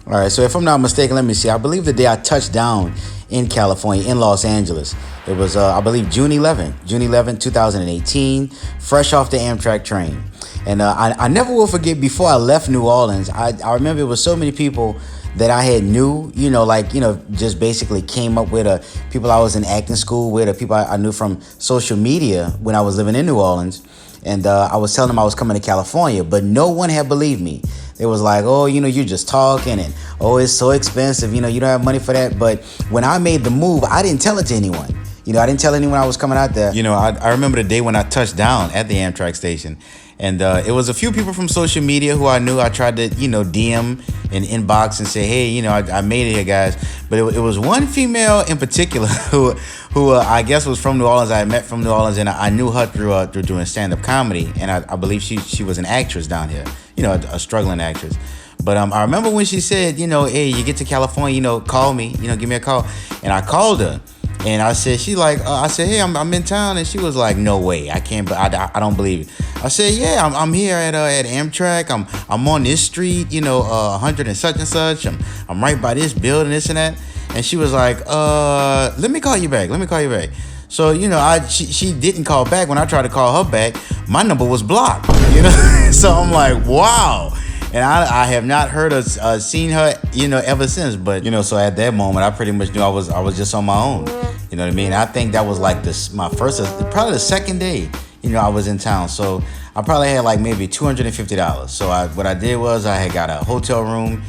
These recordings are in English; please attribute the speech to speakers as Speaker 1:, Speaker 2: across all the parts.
Speaker 1: All right, so if I'm not mistaken, let me see. I believe the day I touched down in California, in Los Angeles, it was, I believe, June 11th, 2018, fresh off the Amtrak train. And I never will forget, before I left New Orleans, I remember it was so many people that I had knew, just basically came up with, people I was in acting school with, or people I knew from social media when I was living in New Orleans. And I was telling them I was coming to California, but no one had believed me. It was like, oh, you're just talking, and oh, it's so expensive. You don't have money for that. But when I made the move, I didn't tell it to anyone. I didn't tell anyone I was coming out there. I remember the day when I touched down at the Amtrak station. And it was a few people from social media who I knew. I tried to, DM and inbox and say, hey, I made it here, guys. But it was one female in particular who I guess was from New Orleans. I met from New Orleans, and I knew her through doing stand-up comedy. And I believe she was an actress down here, a struggling actress. But I remember when she said, hey, you get to California, call me, give me a call. And I called her. And I said, I said, hey, I'm in town. And she was like, no way, I can't, I don't believe it. I said, yeah, I'm here at Amtrak. I'm on this street, 100 and such and such. I'm right by this building, this and that. And she was like, let me call you back. So, she didn't call back. When I tried to call her back, my number was blocked, So I'm like, wow. And I have not heard or seen her, ever since. But, so at that moment, I pretty much knew I was just on my own. You know what I mean? I think that was like my first, probably the second day, I was in town. So I probably had like maybe $250. So what I did was I had got a hotel room,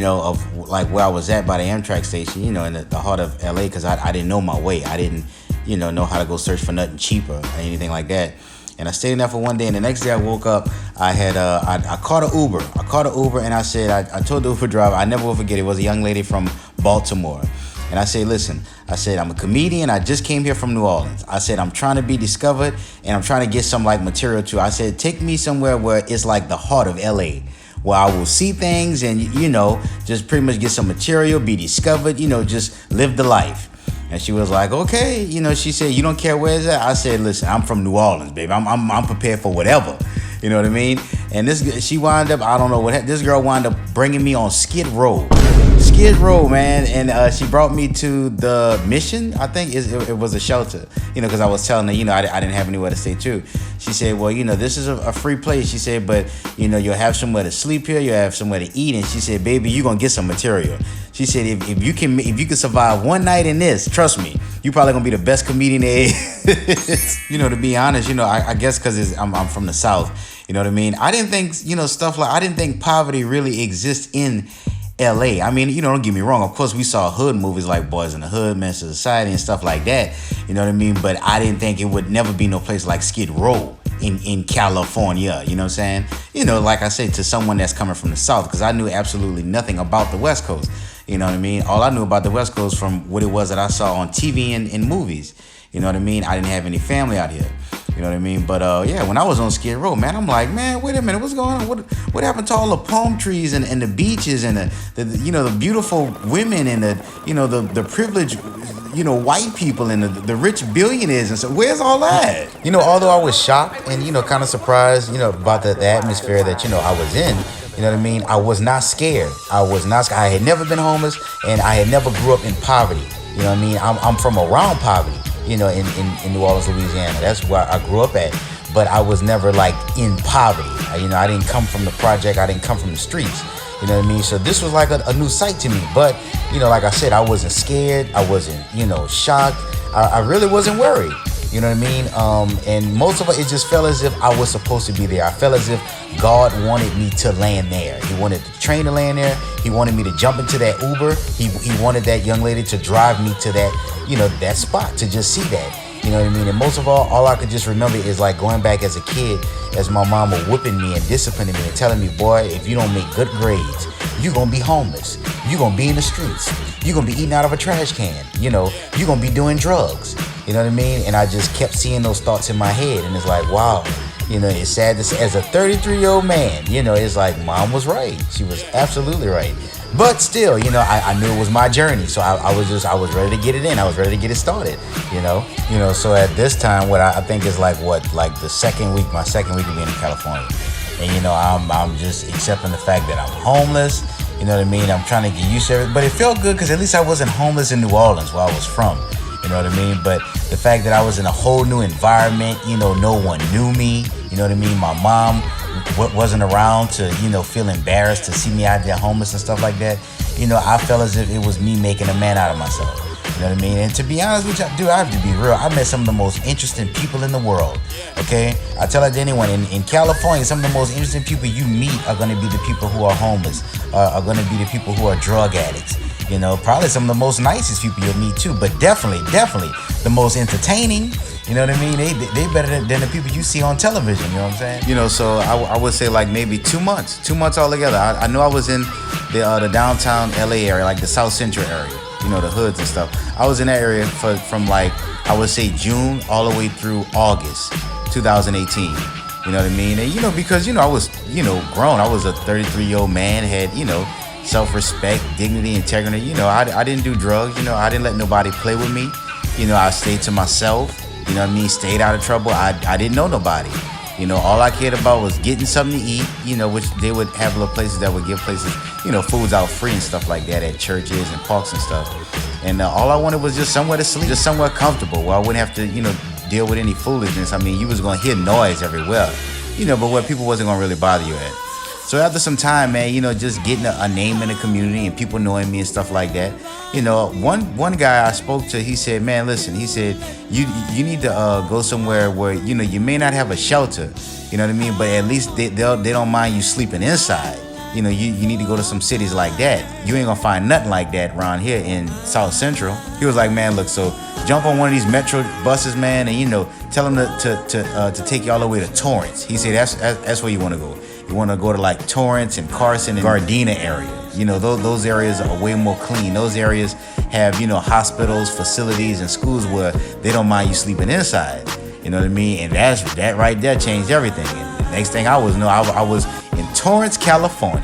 Speaker 1: of like where I was at by the Amtrak station, in the heart of LA, because I didn't know my way. I didn't, know how to go search for nothing cheaper or anything like that. And I stayed in there for one day, and the next day I woke up, I had I caught an Uber. And I said, I told the Uber driver, I never will forget, it was a young lady from Baltimore. And I said, listen, I'm a comedian. I just came here from New Orleans. I said, I'm trying to be discovered, and I'm trying to get some like material too. I said, take me somewhere where it's like the heart of LA, where I will see things and, just pretty much get some material, be discovered, just live the life. And she was like, okay, she said, you don't care where it's at? I said, listen, I'm from New Orleans, baby. I'm prepared for whatever. You know what I mean? And she wound up, I don't know what, this girl wound up bringing me on Skid Row. Skid Row, man. And she brought me to the Mission, I think it was a shelter, because I was telling her, I didn't have anywhere to stay too. She said, well, this is a free place. She said, but, you'll have somewhere to sleep here. You'll have somewhere to eat. And she said, baby, you're going to get some material. She said, if you can survive one night in this, trust me, you probably going to be the best comedian there is. To be honest, I guess because I'm from the South. You know what I mean? I didn't think, I didn't think poverty really exists in LA. I mean, don't get me wrong. Of course, we saw hood movies like Boys in the Hood, Men's Society, and stuff like that. You know what I mean? But I didn't think it would never be no place like Skid Row in California. You know what I'm saying? Like I said, to someone that's coming from the South, because I knew absolutely nothing about the West Coast. You know what I mean? All I knew about the West Coast from what it was that I saw on TV and in movies. You know what I mean? I didn't have any family out here. You know what I mean? But when I was on Skid Row, man, I'm like, man, wait a minute, what's going on? What happened to all the palm trees and the beaches and the beautiful women and the privileged white people and the rich billionaires and so where's all that? Although I was shocked and kind of surprised, about the atmosphere that I was in. You know what I mean? I was not scared. I had never been homeless, and I had never grew up in poverty. You know what I mean? I'm from around poverty. In New Orleans, Louisiana. That's where I grew up at. But I was never like in poverty. I didn't come from the project. I didn't come from the streets. You know what I mean? So this was like a new sight to me. But, like I said, I wasn't scared. I wasn't, shocked. I really wasn't worried. You know what I mean? And most of it just felt as if I was supposed to be there. I felt as if God wanted me to land there. He wanted the train to land there. He wanted me to jump into that Uber. He wanted that young lady to drive me to that, that spot, to just see that. You know what I mean? And most of all I could just remember is like going back as a kid, as my mom was whipping me and disciplining me and telling me, boy, if you don't make good grades, you're going to be homeless. You're going to be in the streets. You're going to be eating out of a trash can. You're going to be doing drugs. You know what I mean? And I just kept seeing those thoughts in my head. And it's like, wow, it's sad to say, as a 33-year-old man, it's like mom was right. She was absolutely right. But still, I knew it was my journey. So I was ready to get it in. I was ready to get it started, So at this time, what I think is like my second week of being in California. And, I'm just accepting the fact that I'm homeless. You know what I mean? I'm trying to get used to it. But it felt good because at least I wasn't homeless in New Orleans where I was from. You know what I mean? But the fact that I was in a whole new environment, no one knew me. You know what I mean? My mom wasn't around to, feel embarrassed to see me out there homeless and stuff like that. I felt as if it was me making a man out of myself. You know what I mean? And to be honest with you, dude, I have to be real. I met some of the most interesting people in the world. Okay? I tell it to anyone. In California, some of the most interesting people you meet are going to be the people who are homeless, are going to be the people who are drug addicts. Probably some of the most nicest people you'll meet too, but definitely the most entertaining. You know what I mean? They better than the people you see on television. You know what I'm saying? So I would say like maybe 2 months altogether. I know I was in the downtown LA area, like the South Central area. The hoods and stuff. I was in that area from like, I would say June all the way through August 2018. You know what I mean? And because I was grown. I was a 33-year-old man, had self-respect, dignity, integrity. I didn't do drugs. I didn't let nobody play with me. I stayed to myself. You know what I mean? Stayed out of trouble. I didn't know nobody. All I cared about was getting something to eat, which they would have little places that would give places, foods out free and stuff like that at churches and parks and stuff. And all I wanted was just somewhere to sleep, just somewhere comfortable where I wouldn't have to, deal with any foolishness. I mean, you was going to hear noise everywhere, but where people wasn't going to really bother you at. So after some time, man, just getting a name in the community and people knowing me and stuff like that, one guy I spoke to, he said, man, listen, he said, you need to go somewhere where, you may not have a shelter, you know what I mean? But at least they don't mind you sleeping inside. You need to go to some cities like that. You ain't gonna find nothing like that around here in South Central. He was like, man, look, so jump on one of these metro buses, man, and tell them to take you all the way to Torrance. He said that's where you want to go. You want to go to like Torrance and Carson and Gardena area. Those areas are way more clean. Those areas have, hospitals, facilities, and schools where they don't mind you sleeping inside. You know what I mean? And that right there changed everything. And the next thing I was in Torrance, California.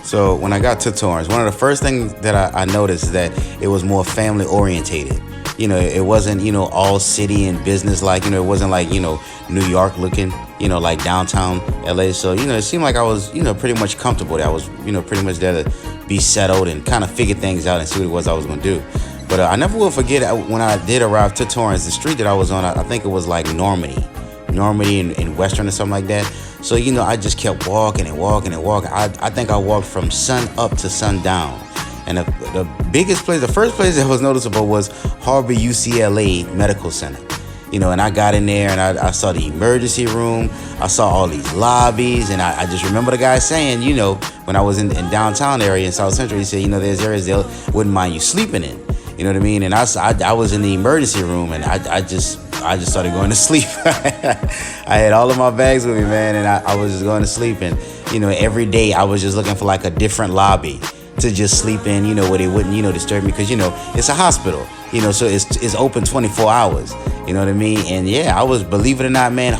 Speaker 1: So when I got to Torrance, one of the first things that I noticed is that it was more family orientated. It wasn't, all city and business like, it wasn't like, New York looking, like downtown LA. So, it seemed like I was, pretty much comfortable there. I was, pretty much there to be settled and kind of figure things out and see what it was I was going to do. But I never will forget when I did arrive to Torrance, the street that I was on, I think it was like Normandy and Western or something like that. So, I just kept walking and walking and walking. I think I walked from sun up to sundown. And the first place that was noticeable was Harbor UCLA Medical Center. And I got in there and I saw the emergency room. I saw all these lobbies. And I just remember the guy saying, when I was in downtown area in South Central, he said, there's areas they wouldn't mind you sleeping in. You know what I mean? And I was in the emergency room and I just started going to sleep. I had all of my bags with me, man. And I was just going to sleep. And, every day I was just looking for like a different lobby to just sleep in, where they wouldn't, disturb me. Because, it's a hospital, so it's open 24 hours. You know what I mean? And yeah, I was, believe it or not, man,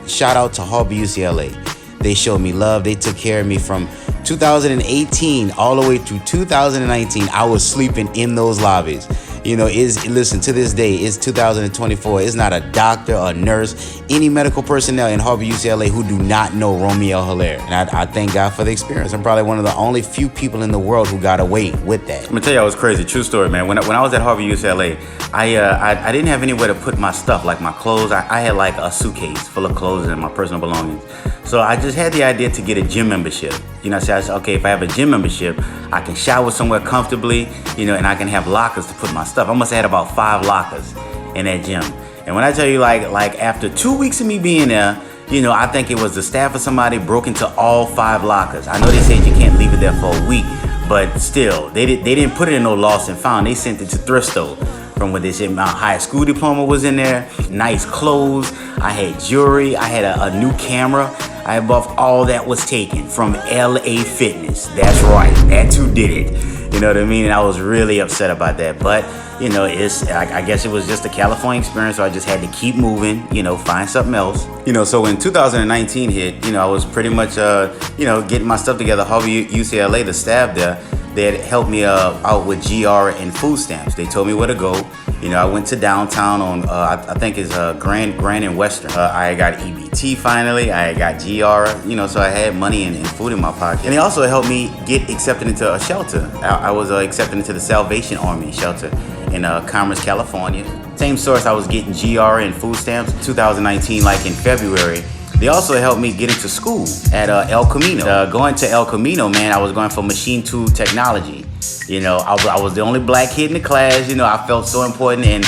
Speaker 1: shout out to Harbor UCLA. They showed me love. They took care of me from 2018 all the way through 2019. I was sleeping in those lobbies. Listen, to this day, it's 2024. It's not a doctor or nurse, any medical personnel in Harbor UCLA who do not know Romeo Hilaire. And I thank God for the experience. I'm probably one of the only few people in the world who got away with that. I'm gonna tell you, I was crazy. True story, man. When I was at Harbor UCLA, I didn't have anywhere to put my stuff, like my clothes. I had like a suitcase full of clothes and my personal belongings. So I just had the idea to get a gym membership. So I said, okay, if I have a gym membership, I can shower somewhere comfortably, and I can have lockers to put my stuff. I must have had about 5 lockers in that gym. And when I tell you, like after 2 weeks of me being there, I think it was the staff or somebody broke into all 5 lockers. I know they said you can't leave it there for a week, but still, they didn't put it in no lost and found. They sent it to thrift store. From what they said, my high school diploma was in there, nice clothes, I had jewelry, I had a new camera. Above all that was taken from LA Fitness. That's right, that's who did it. You know what I mean? And I was really upset about that. But, I guess it was just a California experience, so I just had to keep moving, find something else. So when 2019 hit, I was pretty much, getting my stuff together. Harbor UCLA, the staff there, they had helped me out with GR and food stamps. They told me where to go. I went to downtown on, I think it's Grand and Western. I got EBT finally. I got GR, so I had money and food in my pocket. And they also helped me get accepted into a shelter. I was accepted into the Salvation Army shelter in Commerce, California. Same source I was getting GR and food stamps 2019, like in February. They also helped me get into school at El Camino. Going to El Camino, man, I was going for machine tool technology. I was the only black kid in the class. I felt so important, and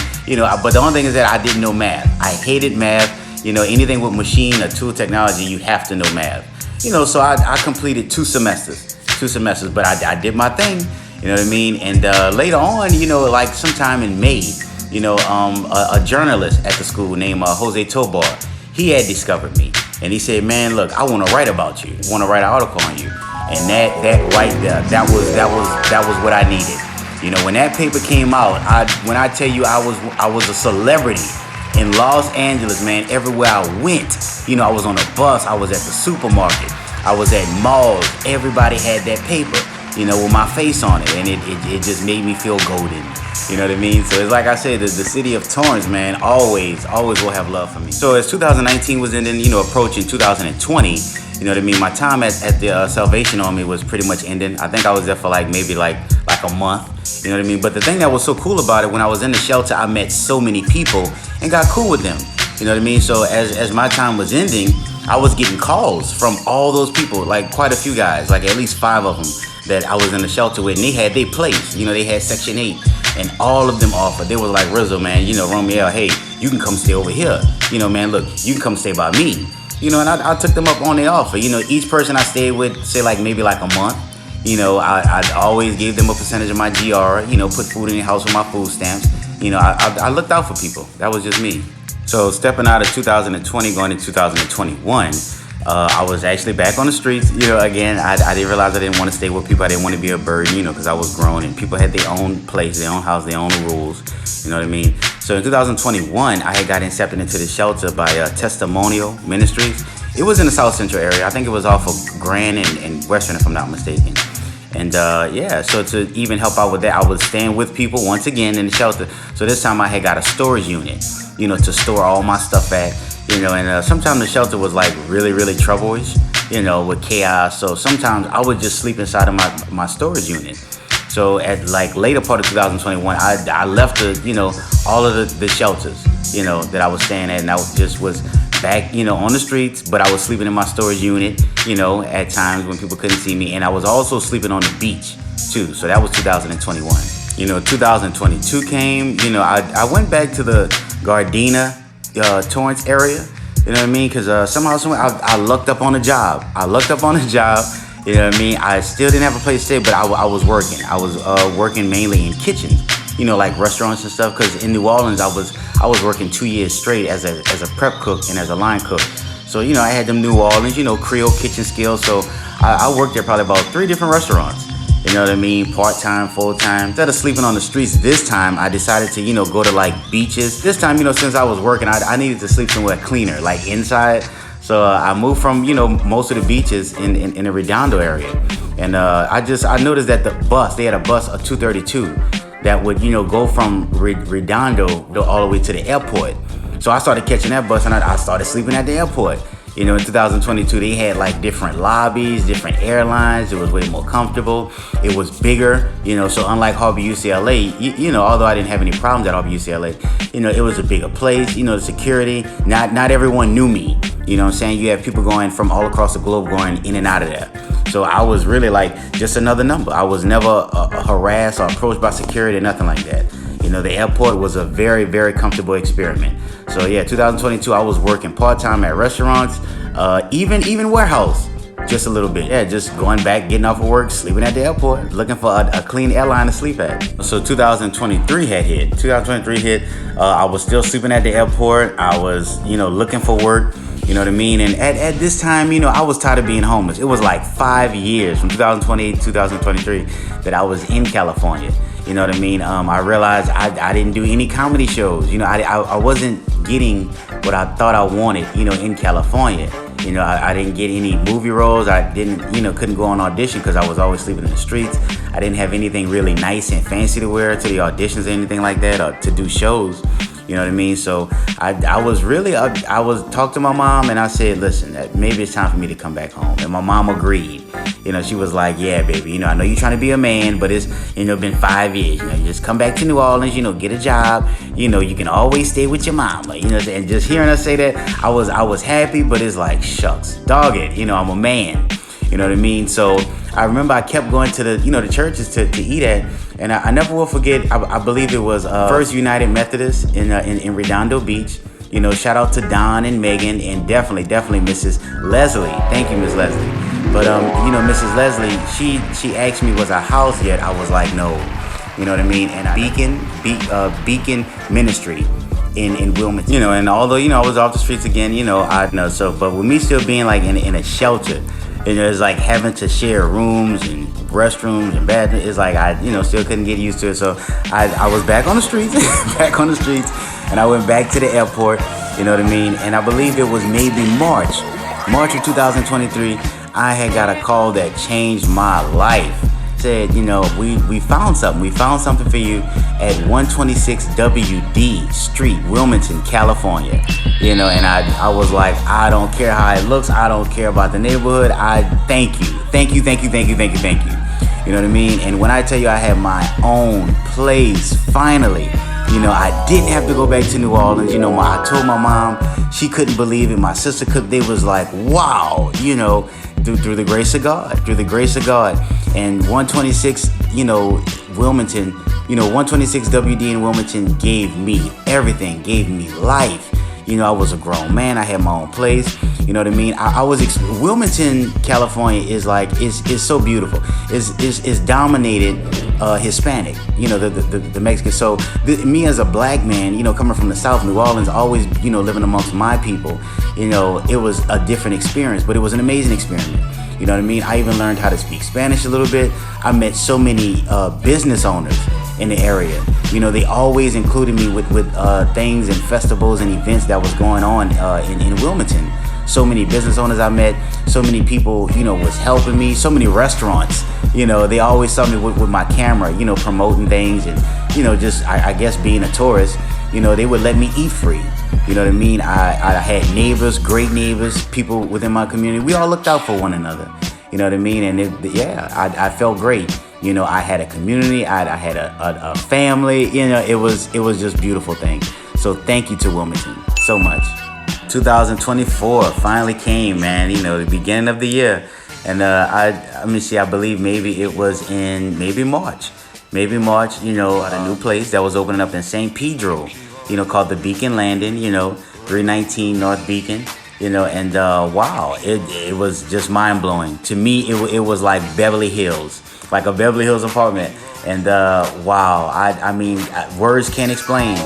Speaker 1: but the only thing is that I didn't know math. I hated math. Anything with machine or tool technology, you have to know math. So I completed 2 semesters, but I did my thing. You know what I mean? And later on, like sometime in May, a journalist at the school named Jose Tobar, he had discovered me, and he said, "Man, look, I want to write about you. I want to write an article on you." And that right there, that was what I needed. When that paper came out, when I tell you I was a celebrity in Los Angeles, man. Everywhere I went, I was on a bus, I was at the supermarket, I was at malls. Everybody had that paper, with my face on it, and it just made me feel golden. You know what I mean? So it's like I said, the city of Torrance, man, always will have love for me. So as 2019 was ending, approaching 2020, you know what I mean? My time at the Salvation Army was pretty much ending. I think I was there for maybe a month. You know what I mean? But the thing that was so cool about it, when I was in the shelter, I met so many people and got cool with them. You know what I mean? So as my time was ending, I was getting calls from all those people, quite a few guys, at least 5 of them that I was in the shelter with, and they had their place. They had Section 8, and all of them offered. They were like, "Rizzo, man, Romiel, hey, you can come stay over here. Man, look, you can come stay by me." And I took them up on their offer. Each person I stayed with, say maybe a month, I always gave them a percentage of my GR, put food in the house with my food stamps. I looked out for people. That was just me. So stepping out of 2020, going into 2021, I was actually back on the streets. Again, I didn't realize I didn't want to stay with people. I didn't want to be a burden, because I was grown and people had their own place, their own house, their own rules. You know what I mean? So in 2021, I had got accepted into the shelter by Testimonial Ministries. It was in the South Central area. I think it was off of Grand and Western, if I'm not mistaken. And so to even help out with that, I was staying with people once again in the shelter. So this time I had got a storage unit, to store all my stuff at. And sometimes the shelter was really, really trouble-ish, with chaos. So sometimes I would just sleep inside of my storage unit. So at later part of 2021, I left all of the shelters, that I was staying at, and I just was back, on the streets, but I was sleeping in my storage unit, at times when people couldn't see me. And I was also sleeping on the beach too. So that was 2021. 2022 came, I went back to the Gardena, Torrance area. You know what I mean? Because somehow I lucked up on a job. You know what I mean? I still didn't have a place to stay, but I was working. I was working mainly in kitchens, restaurants and stuff. Because in New Orleans, I was working 2 years straight as a prep cook and as a line cook. So I had them New Orleans, Creole kitchen skills. So I worked there probably about 3 different restaurants. You know what I mean? Part-time, full-time. Instead of sleeping on the streets this time, I decided to, go to beaches. This time, since I was working, I needed to sleep somewhere cleaner, inside. So I moved from, most of the beaches in the Redondo area. And I noticed that they had a bus, a 232, that would, go from Redondo all the way to the airport. So I started catching that bus and I started sleeping at the airport. In 2022, they had different lobbies, different airlines. It was way more comfortable. It was bigger, so unlike Harbor UCLA, although I didn't have any problems at Harbor UCLA, it was a bigger place, the security. Not everyone knew me. You know what I'm saying? You have people going from all across the globe going in and out of there. So I was really just another number. I was never harassed or approached by security or nothing like that. The airport was a very, very comfortable experiment. So yeah, 2022, I was working part-time at restaurants, even warehouse, just a little bit. Yeah, just going back, getting off of work, sleeping at the airport, looking for a clean airline to sleep at. So 2023 had hit. 2023 hit. I was still sleeping at the airport. I was, looking for work. You know what I mean? And at this time, I was tired of being homeless. It was 5 years from 2020 to 2023 that I was in California. You know what I mean? I realized I didn't do any comedy shows. I wasn't getting what I thought I wanted, in California. I didn't get any movie roles. I didn't, couldn't go on audition because I was always sleeping in the streets. I didn't have anything really nice and fancy to wear to the auditions or anything like that, or to do shows. You know what I mean? So I was really, I was talked to my mom and I said, listen, maybe it's time for me to come back home. And my mom agreed. You know, she was like, yeah, baby, you know, I know you're trying to be a man, but it's, you know, been 5 years. You know, you just come back to New Orleans, you know, get a job. You know, you can always stay with your mama. You know, and just hearing her say that, I was happy, but it's like, shucks, dog it. You know, I'm a man. You know what I mean? So I remember I kept going to the, you know, the churches to eat at, and I never will forget. I believe it was First United Methodist in Redondo Beach. You know, shout out to Don and Megan, and definitely Mrs. Leslie. Thank you, Miss Leslie. But you know, Mrs. Leslie, she asked me, was a house yet? I was like, no. You know what I mean? And Beacon Ministry in Wilmington. You know, and although, you know, I was off the streets again, you know, but with me still being like in a shelter. And it's like having to share rooms and restrooms and bathrooms. It's like I, you know, still couldn't get used to it. So I was back on the streets, and I went back to the airport. You know what I mean? And I believe it was maybe March of 2023. I had got a call that changed my life. Said, you know, we found something. We found something for you at 126 WD Street, Wilmington, California. You know, and I was like, I don't care how it looks. I don't care about the neighborhood. I thank you. You know what I mean? And when I tell you I had my own place, finally, you know, I didn't have to go back to New Orleans. You know, I told my mom, she couldn't believe it. My sister could. They was like, wow, you know, through the grace of God, And 126, you know, Wilmington, you know, 126 WD in Wilmington gave me everything, gave me life. You know, I was a grown man. I had my own place. You know what I mean? Wilmington, California is like, is so beautiful. It's dominated Hispanic, you know, the Mexican. So me as a black man, you know, coming from the South, New Orleans, always, you know, living amongst my people, you know, it was a different experience, but it was an amazing experiment. You know what I mean? I even learned how to speak Spanish a little bit. I met so many business owners in the area. You know, they always included me with things and festivals and events that was going on in Wilmington. So many business owners I met, so many people, you know, was helping me, so many restaurants, you know, they always saw me with my camera, you know, promoting things and, you know, just, I guess being a tourist, you know, they would let me eat free. You know what I mean? I had neighbors, great neighbors, people within my community. We all looked out for one another. You know what I mean? And I felt great. You know, I had a community, I had a family, you know, it was just a beautiful thing. So thank you to Wilmington so much. 2024 finally came, man, you know, the beginning of the year. And let me see, I believe maybe it was in March, you know, at a new place that was opening up in St. Pedro, you know, called the Beacon Landing, you know, 319 North Beacon, you know, and wow, it was just mind-blowing. To me, it was like Beverly Hills, like a Beverly Hills apartment. And wow, I mean, words can't explain.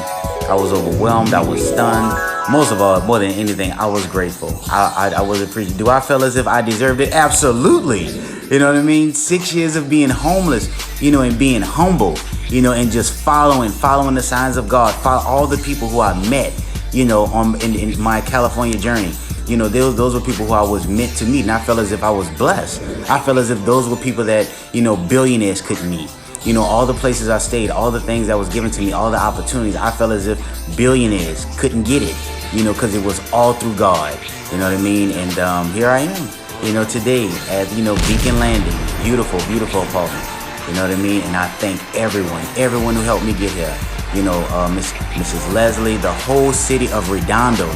Speaker 1: I was overwhelmed, I was stunned. Most of all, more than anything, I was grateful. I was appreciative. Do I feel as if I deserved it? Absolutely. You know what I mean? 6 years of being homeless, you know, and being humble, you know, and just following the signs of God. Follow all the people who I met, you know, in my California journey. You know, those were people who I was meant to meet, and I felt as if I was blessed. I felt as if those were people that, you know, billionaires could meet. You know, all the places I stayed, all the things that was given to me, all the opportunities, I felt as if billionaires couldn't get it, you know, because it was all through God. You know what I mean? And here I am, you know, today at, you know, Beacon Landing. Beautiful, beautiful apartment. You know what I mean? And I thank everyone who helped me get here. You know, Mrs. Leslie, the whole city of Redondo,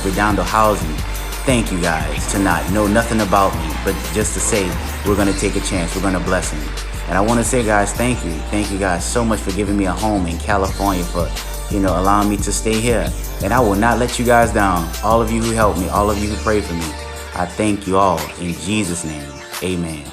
Speaker 1: Redondo Housing. Thank you guys to not know nothing about me, but just to say, we're going to take a chance. We're going to bless him. And I want to say, guys, thank you. Thank you guys so much for giving me a home in California, for, you know, allowing me to stay here. And I will not let you guys down. All of you who helped me, all of you who prayed for me, I thank you all in Jesus' name. Amen.